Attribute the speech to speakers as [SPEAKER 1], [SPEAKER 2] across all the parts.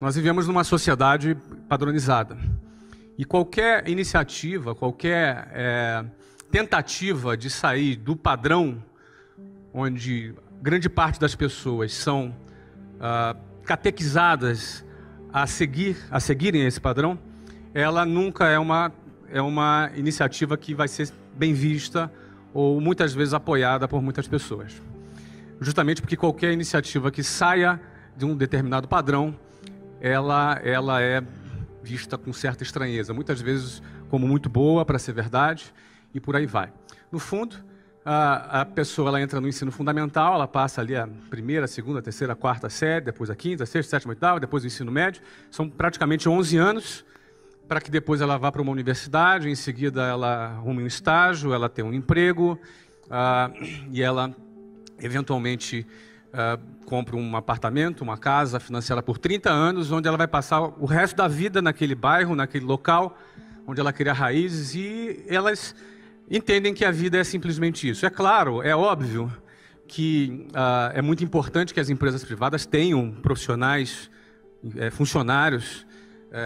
[SPEAKER 1] Nós vivemos numa sociedade padronizada. E qualquer iniciativa, qualquer tentativa de sair do padrão, onde grande parte das pessoas são catequizadas a seguirem esse padrão, ela nunca é uma iniciativa que vai ser bem vista ou muitas vezes apoiada por muitas pessoas. Justamente porque qualquer iniciativa que saia de um determinado padrão, ela é vista com certa estranheza, muitas vezes como muito boa para ser verdade, e por aí vai. No fundo, a pessoa ela entra no ensino fundamental, ela passa ali a primeira, segunda, terceira, quarta série, depois a quinta, sexta, sétima, oitava, depois o ensino médio. São praticamente 11 anos para que depois ela vá para uma universidade, em seguida ela arrume um estágio, ela tem um emprego, e ela eventualmente compra um apartamento, uma casa financiada por 30 anos, onde ela vai passar o resto da vida naquele bairro, naquele local, onde ela cria raízes, e elas entendem que a vida é simplesmente isso. É claro, é óbvio que é muito importante que as empresas privadas tenham profissionais, funcionários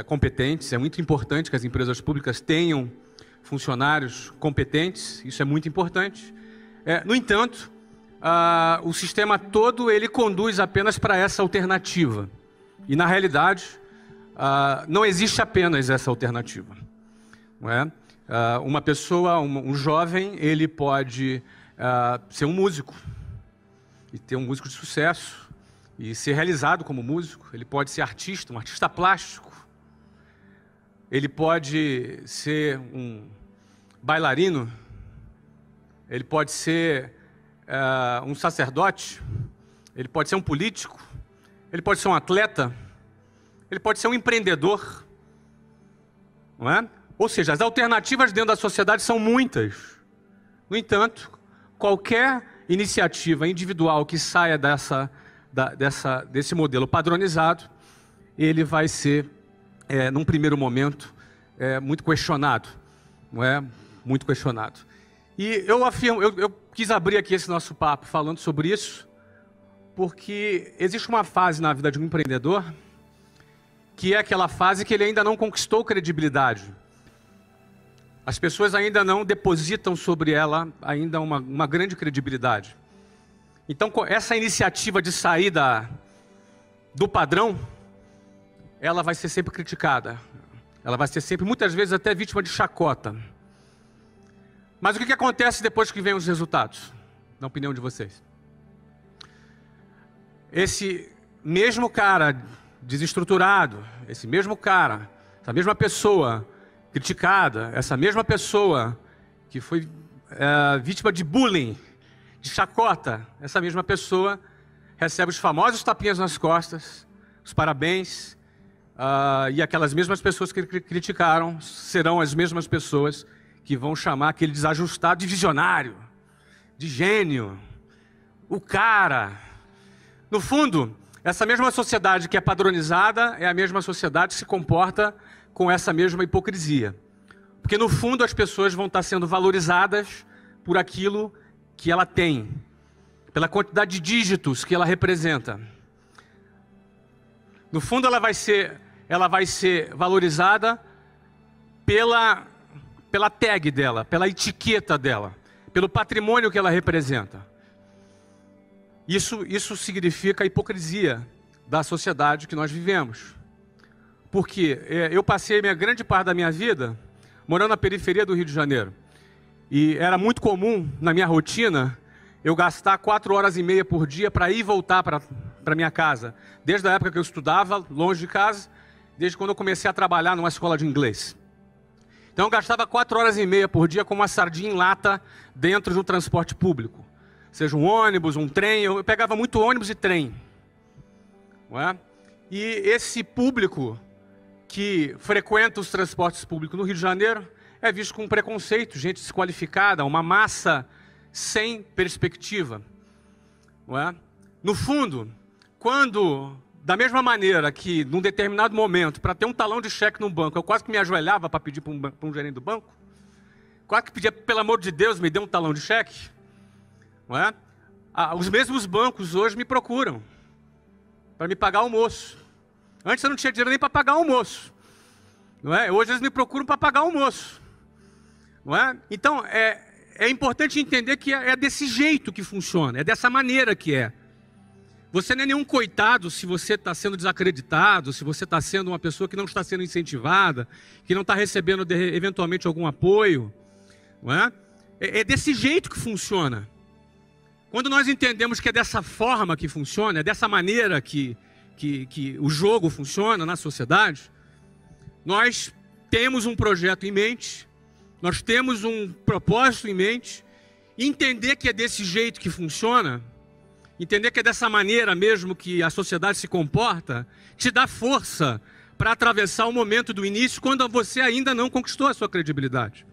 [SPEAKER 1] competentes, é muito importante que as empresas públicas tenham funcionários competentes, isso é muito importante. No entanto, o sistema todo ele conduz apenas para essa alternativa. E, na realidade, não existe apenas essa alternativa. Não é? Uma pessoa, um jovem, ele pode ser um músico, e ter um músico de sucesso, e ser realizado como músico. Ele pode ser artista, um artista plástico. Ele pode ser um bailarino. Ele pode ser um sacerdote, ele pode ser um político, ele pode ser um atleta, ele pode ser um empreendedor, não é? Ou seja, as alternativas dentro da sociedade são muitas. No entanto, qualquer iniciativa individual que saia desse modelo padronizado, ele vai ser, num primeiro momento, muito questionado, não é? Muito questionado. E eu quis abrir aqui esse nosso papo falando sobre isso, porque existe uma fase na vida de um empreendedor que é aquela fase que ele ainda não conquistou credibilidade. As pessoas ainda não depositam sobre ela ainda uma grande credibilidade. Então, essa iniciativa de sair do padrão, ela vai ser sempre criticada. Ela vai ser sempre, muitas vezes, até vítima de chacota. Mas o que acontece depois que vem os resultados, na opinião de vocês? Esse mesmo cara desestruturado, esse mesmo cara, essa mesma pessoa criticada, essa mesma pessoa que foi vítima de bullying, de chacota, essa mesma pessoa recebe os famosos tapinhas nas costas, os parabéns, e aquelas mesmas pessoas que criticaram serão as mesmas pessoas que vão chamar aquele desajustado de visionário, de gênio, o cara. No fundo, essa mesma sociedade que é padronizada é a mesma sociedade que se comporta com essa mesma hipocrisia. Porque, no fundo, as pessoas vão estar sendo valorizadas por aquilo que ela tem, pela quantidade de dígitos que ela representa. No fundo, ela vai ser valorizada pela tag dela, pela etiqueta dela, pelo patrimônio que ela representa. Isso significa a hipocrisia da sociedade que nós vivemos. Porque eu passei a grande parte da minha vida morando na periferia do Rio de Janeiro. E era muito comum, na minha rotina, eu gastar 4 horas e meia por dia para ir e voltar para minha casa. Desde a época que eu estudava, longe de casa, desde quando eu comecei a trabalhar numa escola de inglês. Então eu gastava 4 horas e meia por dia com uma sardinha em lata dentro de um transporte público. Seja um ônibus, um trem, eu pegava muito ônibus e trem. Não é? E esse público que frequenta os transportes públicos no Rio de Janeiro é visto com preconceito, gente desqualificada, uma massa sem perspectiva. Não é? No fundo, quando, da mesma maneira que, num determinado momento, para ter um talão de cheque no banco, eu quase que me ajoelhava para pedir para um gerente do banco, quase que pedia, pelo amor de Deus, me dê um talão de cheque, não é? Os mesmos bancos hoje me procuram para me pagar almoço. Antes eu não tinha dinheiro nem para pagar almoço. Não é? Hoje eles me procuram para pagar almoço. Não é? Então, é importante entender que é desse jeito que funciona, é dessa maneira que é. Você não é nenhum coitado se você está sendo desacreditado, se você está sendo uma pessoa que não está sendo incentivada, que não está recebendo eventualmente algum apoio. Não é? É desse jeito que funciona. Quando nós entendemos que é dessa forma que funciona, é dessa maneira que o jogo funciona na sociedade, nós temos um projeto em mente, nós temos um propósito em mente, e entender que é desse jeito que funciona, entender que é dessa maneira mesmo que a sociedade se comporta, te dá força para atravessar o momento do início quando você ainda não conquistou a sua credibilidade.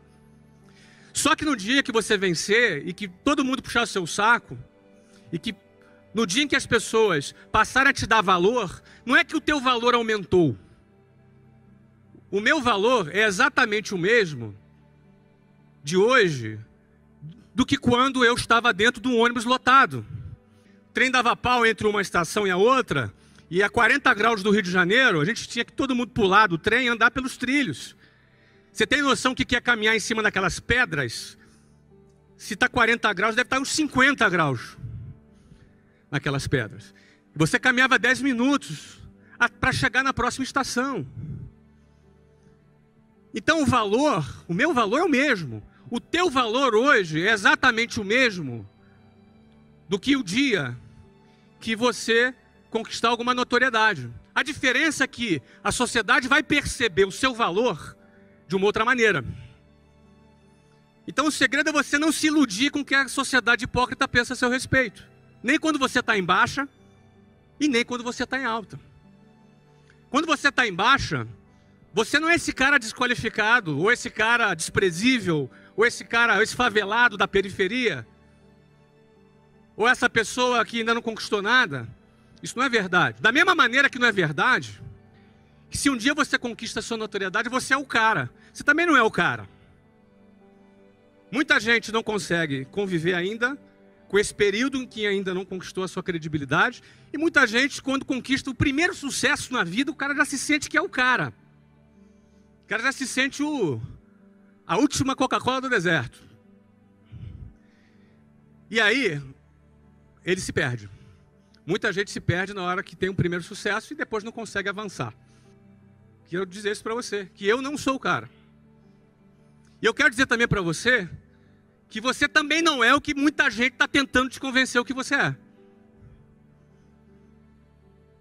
[SPEAKER 1] Só que no dia que você vencer e que todo mundo puxar o seu saco, e que no dia em que as pessoas passarem a te dar valor, não é que o teu valor aumentou. O meu valor é exatamente o mesmo de hoje do que quando eu estava dentro de um ônibus lotado. O trem dava pau entre uma estação e a outra, e a 40 graus do Rio de Janeiro, a gente tinha que todo mundo pular do trem e andar pelos trilhos. Você tem noção que é caminhar em cima daquelas pedras? Se está 40 graus, deve estar uns 50 graus naquelas pedras. Você caminhava 10 minutos para chegar na próxima estação. Então o meu valor é o mesmo. O teu valor hoje é exatamente o mesmo do que o dia que você conquistar alguma notoriedade. A diferença é que a sociedade vai perceber o seu valor de uma outra maneira. Então o segredo é você não se iludir com o que a sociedade hipócrita pensa a seu respeito. Nem quando você está em baixa e nem quando você está em alta. Quando você está em baixa, você não é esse cara desqualificado, ou esse cara desprezível, ou esse cara esfavelado da periferia, ou essa pessoa que ainda não conquistou nada. Isso não é verdade. Da mesma maneira que não é verdade que se um dia você conquista a sua notoriedade, você é o cara. Você também não é o cara. Muita gente não consegue conviver ainda com esse período em que ainda não conquistou a sua credibilidade. E muita gente, quando conquista o primeiro sucesso na vida, o cara já se sente que é o cara. O cara já se sente a última Coca-Cola do deserto. E aí, ele se perde. Muita gente se perde na hora que tem um primeiro sucesso e depois não consegue avançar. Quero dizer isso para você, que eu não sou o cara. E eu quero dizer também para você que você também não é o que muita gente está tentando te convencer o que você é.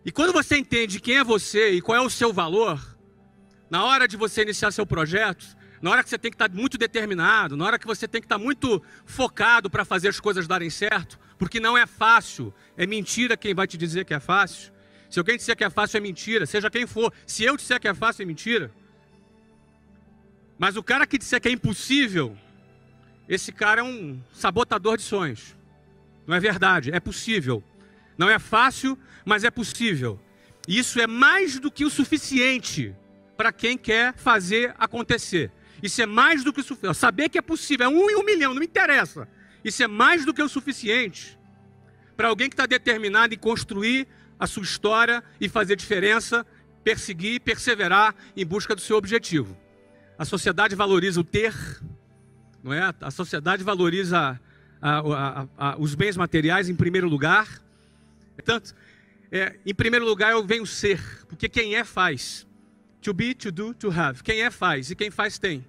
[SPEAKER 1] E quando você entende quem é você e qual é o seu valor, na hora de você iniciar seu projeto, na hora que você tem que estar muito determinado, na hora que você tem que estar muito focado para fazer as coisas darem certo, porque não é fácil, é mentira quem vai te dizer que é fácil. Se alguém disser que é fácil, é mentira, seja quem for. Se eu disser que é fácil, é mentira. Mas o cara que disser que é impossível, esse cara é um sabotador de sonhos. Não é verdade, é possível. Não é fácil, mas é possível. E isso é mais do que o suficiente para quem quer fazer acontecer. Isso é mais do que o suficiente. Saber que é possível, é 1 em 1 milhão, não me interessa. Isso é mais do que o suficiente para alguém que está determinado em construir a sua história e fazer diferença, perseguir, perseverar em busca do seu objetivo. A sociedade valoriza o ter, não é? A sociedade valoriza os bens materiais em primeiro lugar. Portanto, em primeiro lugar eu venho ser, porque quem é faz. To be, to do, to have. Quem é faz e quem faz tem.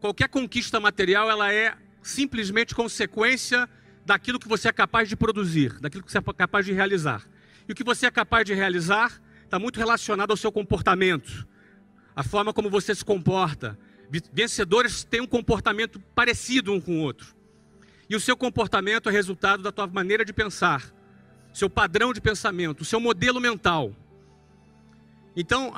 [SPEAKER 1] Qualquer conquista material ela é simplesmente consequência daquilo que você é capaz de produzir, daquilo que você é capaz de realizar. E o que você é capaz de realizar está muito relacionado ao seu comportamento, a forma como você se comporta. Vencedores têm um comportamento parecido um com o outro. E o seu comportamento é resultado da tua maneira de pensar, seu padrão de pensamento, o seu modelo mental. Então,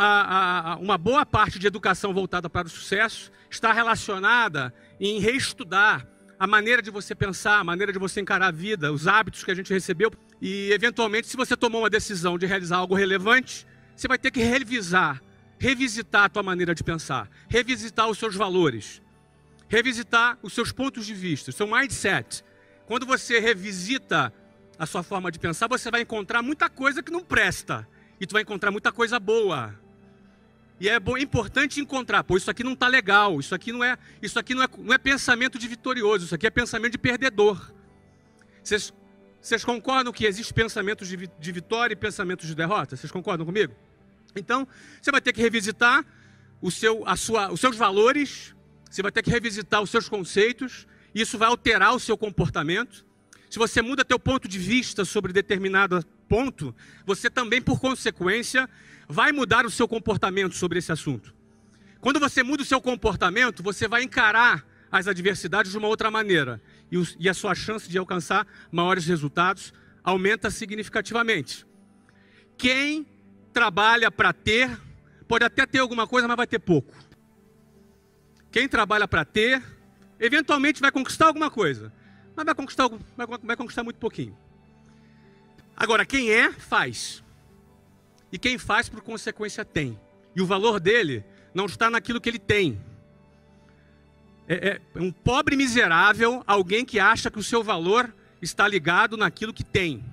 [SPEAKER 1] uma boa parte de educação voltada para o sucesso está relacionada em reestudar a maneira de você pensar, a maneira de você encarar a vida, os hábitos que a gente recebeu. E, eventualmente, se você tomou uma decisão de realizar algo relevante, você vai ter que revisitar a tua maneira de pensar, revisitar os seus valores, revisitar os seus pontos de vista, o seu mindset. Quando você revisita a sua forma de pensar, você vai encontrar muita coisa que não presta. e tu vai encontrar muita coisa boa. E é importante encontrar, pô, isso aqui não está legal, isso aqui não é pensamento de vitorioso, isso aqui é pensamento de perdedor. Vocês concordam que existe pensamentos de vitória e pensamentos de derrota? Vocês concordam comigo? Então, você vai ter que revisitar os seus valores, você vai ter que revisitar os seus conceitos, e isso vai alterar o seu comportamento. Se você muda teu ponto de vista sobre determinado ponto, você também, por consequência, vai mudar o seu comportamento sobre esse assunto. Quando você muda o seu comportamento, você vai encarar as adversidades de uma outra maneira. E a sua chance de alcançar maiores resultados aumenta significativamente. Quem trabalha para ter, pode até ter alguma coisa, mas vai ter pouco. Quem trabalha para ter, eventualmente vai conquistar alguma coisa, mas vai conquistar muito pouquinho. Agora, quem faz. E quem faz, por consequência, tem. E o valor dele não está naquilo que ele tem. É um pobre miserável, alguém que acha que o seu valor está ligado naquilo que tem.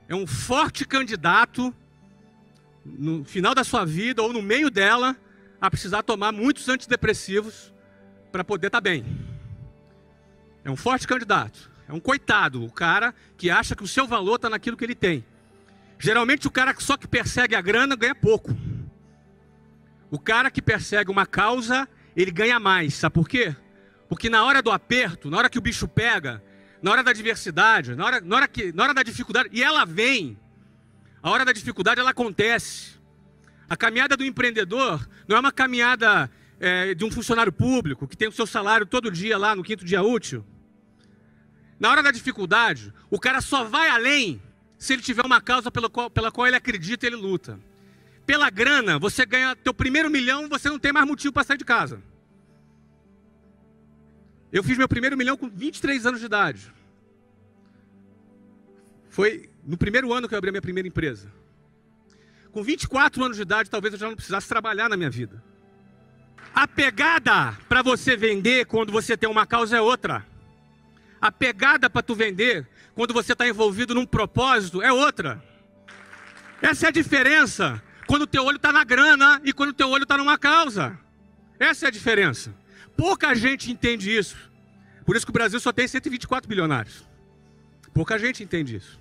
[SPEAKER 1] É um forte candidato, no final da sua vida ou no meio dela, a precisar tomar muitos antidepressivos para poder estar bem. É um forte candidato. É um coitado, o cara que acha que o seu valor está naquilo que ele tem. Geralmente o cara só que persegue a grana ganha pouco. O cara que persegue uma causa, ele ganha mais. Sabe por quê? Porque na hora do aperto, na hora que o bicho pega, na hora da adversidade, na hora da dificuldade, e ela vem, a hora da dificuldade ela acontece. A caminhada do empreendedor não é uma caminhada de um funcionário público que tem o seu salário todo dia lá no 5º dia útil. Na hora da dificuldade, o cara só vai além se ele tiver uma causa pela qual ele acredita e ele luta. Pela grana, você ganha teu primeiro milhão, você não tem mais motivo para sair de casa. Eu fiz meu primeiro milhão com 23 anos de idade. Foi no primeiro ano que eu abri a minha primeira empresa. Com 24 anos de idade, talvez eu já não precisasse trabalhar na minha vida. A pegada para você vender quando você tem uma causa é outra. A pegada para tu vender quando você está envolvido num propósito é outra. Essa é a diferença quando o teu olho está na grana e quando o teu olho está numa causa. Essa é a diferença. Pouca gente entende isso. Por isso que o Brasil só tem 124 bilionários. Pouca gente entende isso.